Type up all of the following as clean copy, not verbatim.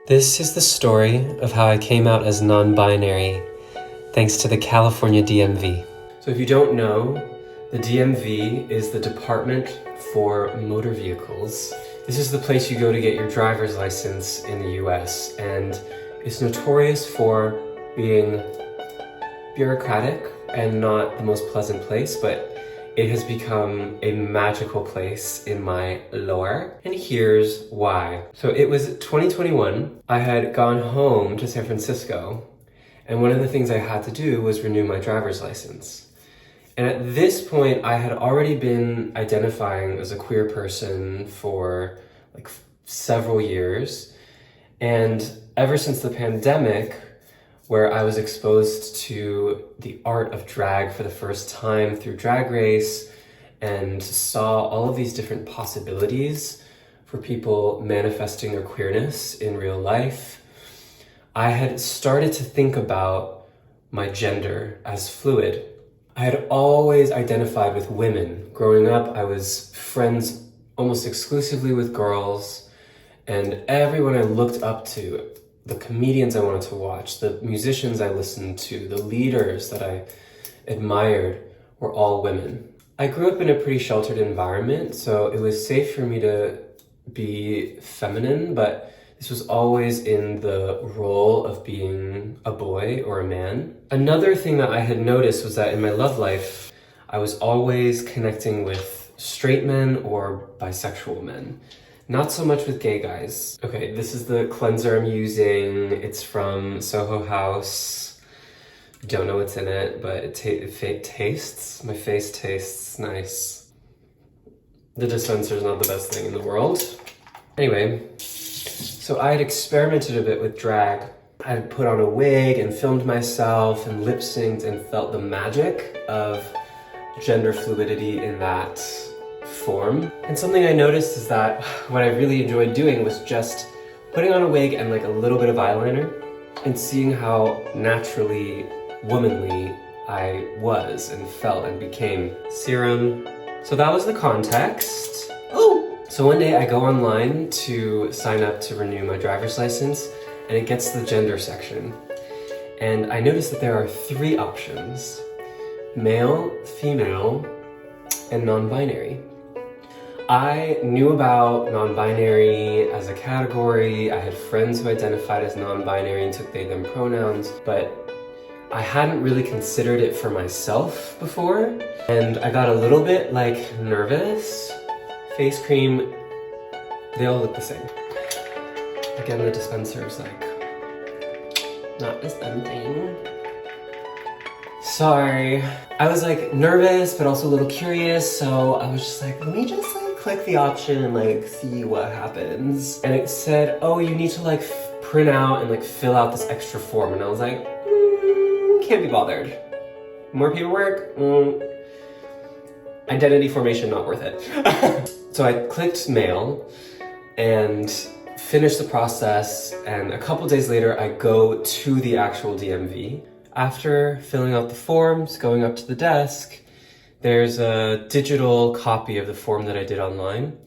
This is the story of how I came out as non-binary thanks to the California DMV. So if you don't know, the DMV is the Department for Motor Vehicles. This is the place you go to get your driver's license in the US, and it's notorious for being bureaucratic and not the most pleasant place, but it has become a magical place in my lore, and here's why. So it was 2021. I had gone home to San Francisco, and one of the things I had to do was renew my driver's license. And at this point, I had already been identifying as a queer person for like several years, and ever since the pandemic, where I was exposed to the art of drag for the first time through Drag Race and saw all of these different possibilities for people manifesting their queerness in real life, I had started to think about my gender as fluid. I had always identified with women. Growing up, I was friends almost exclusively with girls, and everyone I looked up to, the comedians I wanted to watch, the musicians I listened to, the leaders that I admired were all women. I grew up in a pretty sheltered environment, so it was safe for me to be feminine, but this was always in the role of being a boy or a man. Another thing that I had noticed was that in my love life, I was always connecting with straight men or bisexual men. Not so much with gay guys. Okay, this is the cleanser I'm using. It's from Soho House. Don't know what's in it, but it tastes. My face tastes nice. The dispenser's not the best thing in the world. Anyway, so I had experimented a bit with drag. I had put on a wig and filmed myself and lip synced and felt the magic of gender fluidity in that form. And something I noticed is that what I really enjoyed doing was just putting on a wig and like a little bit of eyeliner and seeing how naturally womanly I was and felt and became. Serum. So that was the context. Oh! So one day I go online to sign up to renew my driver's license, and it gets to the gender section. And I noticed that there are 3 options: male, female, and non-binary. I knew about non-binary as a category. I had friends who identified as non-binary and took they, them pronouns, but I hadn't really considered it for myself before. And I got a little bit like nervous. Face cream, they all look the same. Again, the dispenser's like not dispensing. Sorry. I was like nervous, but also a little curious, so I was just like, let me just like click the option and like see what happens. And it said, oh, you need to like print out and like fill out this extra form. And I was like, can't be bothered. More paperwork? Identity formation, not worth it. So I clicked mail and finished the process, and a couple days later I go to the actual DMV. After filling out the forms, going up to the desk, there's a digital copy of the form that I did online.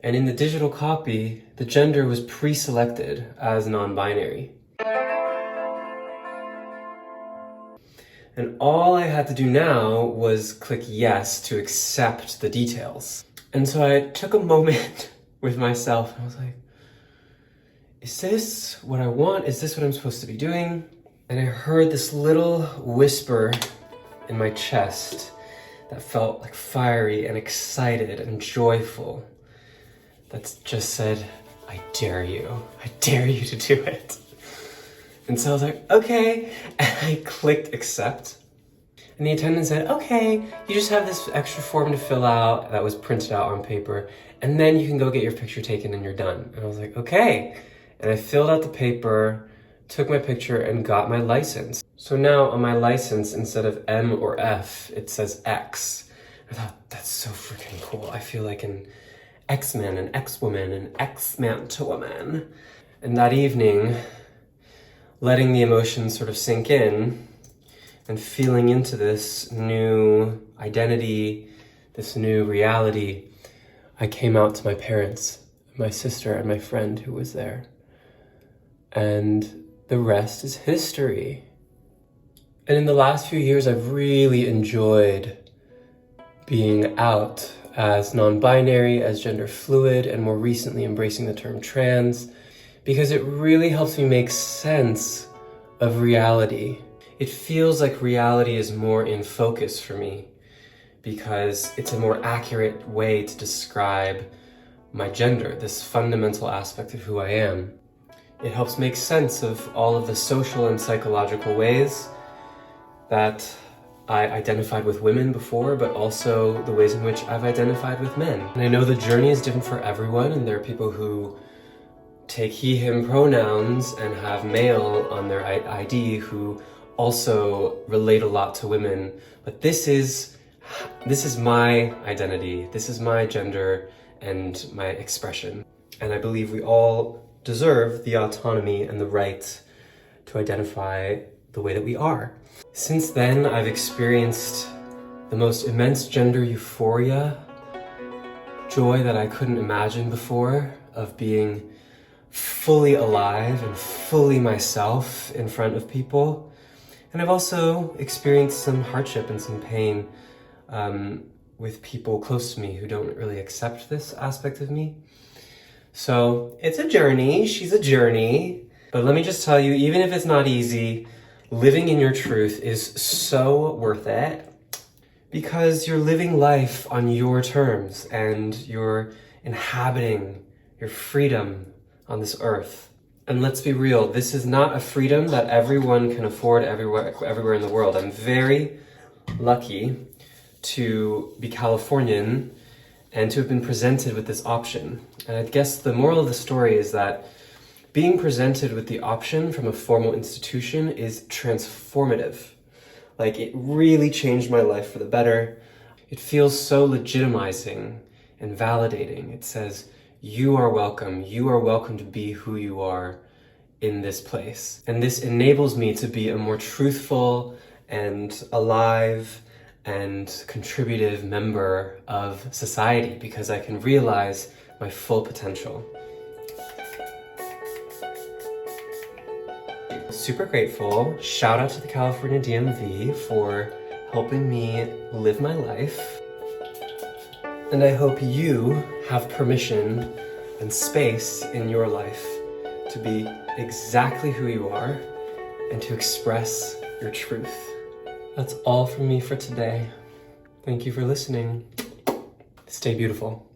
And in the digital copy, the gender was pre-selected as non-binary. And all I had to do now was click yes to accept the details. And so I took a moment with myself and I was like, is this what I want? Is this what I'm supposed to be doing? And I heard this little whisper in my chest that felt like fiery and excited and joyful. That just said, I dare you. I dare you to do it. And so I was like, okay. And I clicked accept. And the attendant said, okay, you just have this extra form to fill out that was printed out on paper, and then you can go get your picture taken and you're done. And I was like, okay. And I filled out the paper, took my picture, and got my license. So now on my license, instead of M or F, it says X. I thought, that's so freaking cool. I feel like an X-Man, an X-woman, an Mantawoman. And that evening, letting the emotions sort of sink in and feeling into this new identity, this new reality, I came out to my parents, my sister, and my friend who was there. and the rest is history. And in the last few years, I've really enjoyed being out as non-binary, as gender fluid, and more recently embracing the term trans, because it really helps me make sense of reality. It feels like reality is more in focus for me because it's a more accurate way to describe my gender, this fundamental aspect of who I am. It helps make sense of all of the social and psychological ways that I identified with women before, but also the ways in which I've identified with men. And I know the journey is different for everyone, and there are people who take he, him pronouns and have male on their ID who also relate a lot to women. But this is my identity, this is my gender and my expression. And I believe we all deserve the autonomy and the right to identify the way that we are. Since then, I've experienced the most immense gender euphoria, joy that I couldn't imagine before, of being fully alive and fully myself in front of people. And I've also experienced some hardship and some pain with people close to me who don't really accept this aspect of me. So it's a journey, she's a journey. But let me just tell you, even if it's not easy, living in your truth is so worth it because you're living life on your terms and you're inhabiting your freedom on this earth. And let's be real, this is not a freedom that everyone can afford everywhere in the world. I'm very lucky to be Californian and to have been presented with this option. And I guess the moral of the story is that being presented with the option from a formal institution is transformative. Like, it really changed my life for the better. It feels so legitimizing and validating. It says, you are welcome to be who you are in this place. And this enables me to be a more truthful and alive and contributive member of society because I can realize my full potential. Super grateful. Shout out to the California DMV for helping me live my life. And I hope you have permission and space in your life to be exactly who you are and to express your truth. That's all from me for today. Thank you for listening. Stay beautiful.